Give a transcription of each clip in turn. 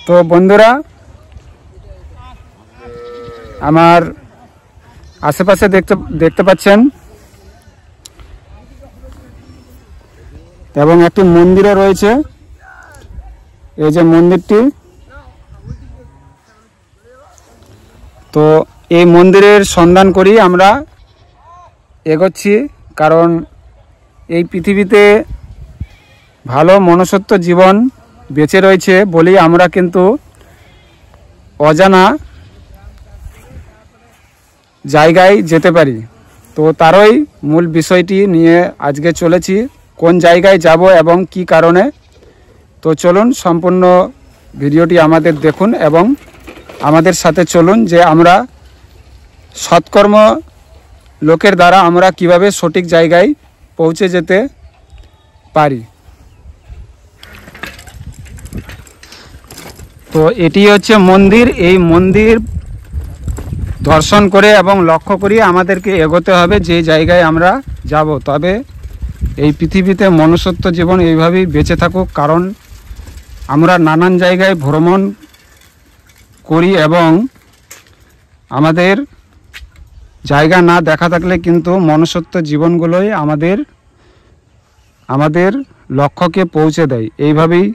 তো বন্ধুরা, আমার আশেপাশে দেখতে পাচ্ছেন এবং একটি মন্দিরও রয়েছে। এই যে মন্দিরটি, তো এই মন্দিরের সন্ধান করি আমরা এগোচ্ছি, কারণ এই পৃথিবীতে ভালো মনুষ্যত্ব জীবন বেঁচে রয়েছে বলেই আমরা কিন্তু অজানা জায়গায় যেতে পারি। তো তারই মূল বিষয়টি নিয়ে আজকে চলেছি, কোন জায়গায় যাব এবং কি কারণে। তো চলুন সম্পূর্ণ ভিডিওটি আমাদের দেখুন এবং আমাদের সাথে চলুন যে আমরা সৎকর্ম লোকের দ্বারা আমরা কিভাবে সঠিক জায়গায় পৌঁছে যেতে পারি। তো এটি হচ্ছে মন্দির। এই মন্দির দর্শন করে এবং লক্ষ্য করি আমাদেরকে এগোতে হবে যে জায়গায় আমরা যাব। তবে এই পৃথিবীতে মনুষ্যত্ব জীবন এইভাবেই বেঁচে থাকুক, কারণ আমরা নানান জায়গায় ভ্রমণ করি এবং আমাদের জায়গা না দেখা থাকলে কিন্তু মনুষ্যত্ব জীবনগুলোই আমাদের লক্ষ্যকে পৌঁছে দেয়। এইভাবেই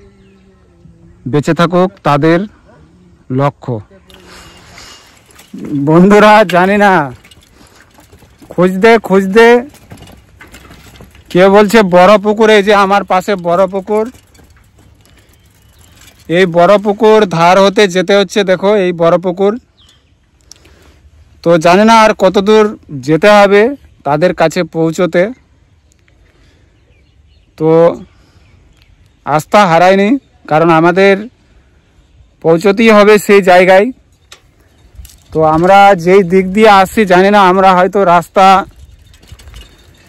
বেঁচে থাকুক তাদের লক্ষ্য। বন্ধুরা, জানি না খুঁজতে কেউ বলছে বড় পুকুর। এই যে আমার পাশে বড় পুকুর, এই বড় পুকুর ধার হতে যেতে হচ্ছে। দেখো এই বড় পুকুর। তো জানি না আর কত দূর যেতে হবে তাদের কাছে পৌঁছতে। তো আস্থা হারায়নি, কারণ আমাদের পৌঁছতেই হবে সেই জায়গায়। তো আমরা যেই দিক দিয়ে আসছি জানি না, আমরা হয়তো রাস্তা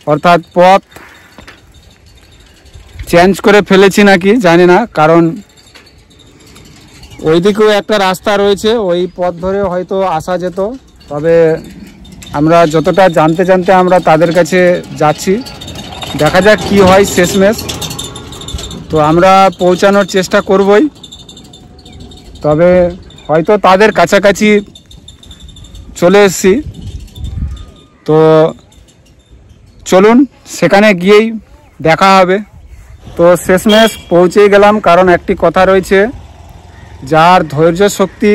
অর্থাৎ পথ চেঞ্জ করে ফেলেছি নাকি জানি না, কারণ ওইদিকেও একটা রাস্তা রয়েছে, ওই পথ ধরে হয়তো আসা যেত। তবে আমরা যতটা জানতে আমরা তাদের কাছে যাচ্ছি, দেখা যাক কি হয় শেষমেশ। তো আমরা পৌঁছানোর চেষ্টা করবই, তবে হয়তো তাদের কাছাকাছি চলে এসেছি। তো চলুন সেখানে গিয়েই দেখা হবে। তো শেষমেশ পৌঁছেই গেলাম, কারণ একটি কথা রয়েছে, যার ধৈর্য শক্তি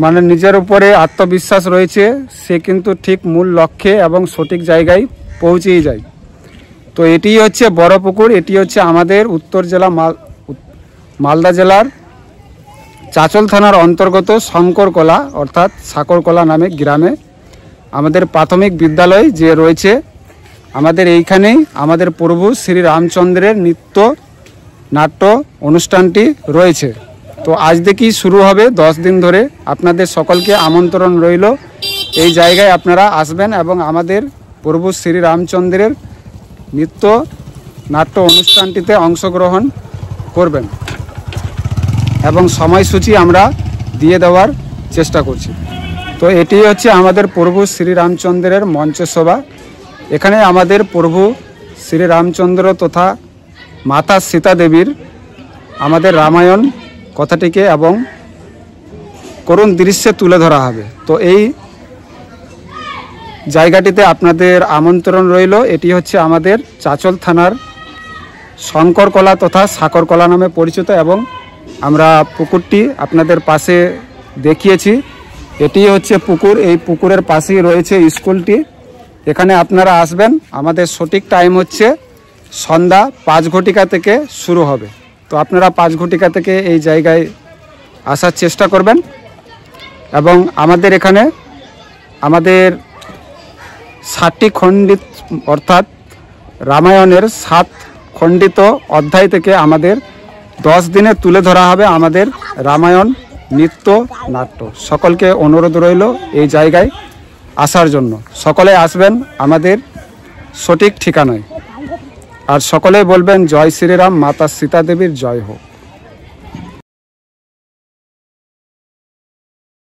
মানে নিজের উপরে আত্মবিশ্বাস রয়েছে সে কিন্তু ঠিক মূল লক্ষ্যে এবং সঠিক জায়গায় পৌঁছেই যায়। তো এটি হচ্ছে বড় পুকুর। এটি হচ্ছে আমাদের উত্তর জেলা মালদা জেলার চাচল থানার অন্তর্গত শঙ্করকলা অর্থাৎ সাকরকলা নামে গ্রামে আমাদের প্রাথমিক বিদ্যালয় যে রয়েছে, আমাদের এইখানেই আমাদের প্রভু শ্রী রামচন্দ্রের নৃত্য নাট্য অনুষ্ঠানটি রয়েছে। তো আজ থেকেই শুরু হবে 10 দিন ধরে। আপনাদের সকলকে আমন্ত্রণ রইল, এই জায়গায় আপনারা আসবেন এবং আমাদের প্রভু শ্রী রামচন্দ্রের নৃত্য নাট্য অনুষ্ঠানটিতে অংশগ্রহণ করবেন এবং সময়সূচি আমরা দিয়ে দেওয়ার চেষ্টা করছি। তো এটি হচ্ছে আমাদের প্রভু শ্রী রামচন্দ্রের মঞ্চসভা। এখানে আমাদের প্রভু শ্রী রামচন্দ্র তথা মাতা সীতা দেবীর আমাদের রামায়ণ কথাটিকে এবং করুণ দৃশ্যে তুলে ধরা হবে। তো এই জায়গাটিতে আপনাদের আমন্ত্রণ রইল। এটি হচ্ছে আমাদের চাচল থানার শঙ্করকলা তথা সাকরকলা নামে পরিচিত এবং আমরা পুকুরটি আপনাদের পাশে দেখিয়েছি। এটি হচ্ছে পুকুর। এই পুকুরের পাশেই রয়েছে স্কুলটি। এখানে আপনারা আসবেন। আমাদের সঠিক টাইম হচ্ছে সন্ধ্যা 5 ঘটিকা থেকে শুরু হবে। তো আপনারা 5 ঘটিকা থেকে এই জায়গায় আসার চেষ্টা করবেন এবং আমাদের এখানে আমাদের 7টি খণ্ডিত অর্থাৎ রামায়ণের 7 খণ্ডিত অধ্যায় থেকে আমাদের 10 দিনে তুলে ধরা হবে আমাদের রামায়ণ নৃত্য নাট্য। সকলকে অনুরোধ রইল এই জায়গায় আসার জন্য। সকলে আসবেন আমাদের সঠিক ঠিকানায়। আর সকলেই বলবেন জয় শ্রীরাম, মাতা সীতা দেবীর জয় হোক।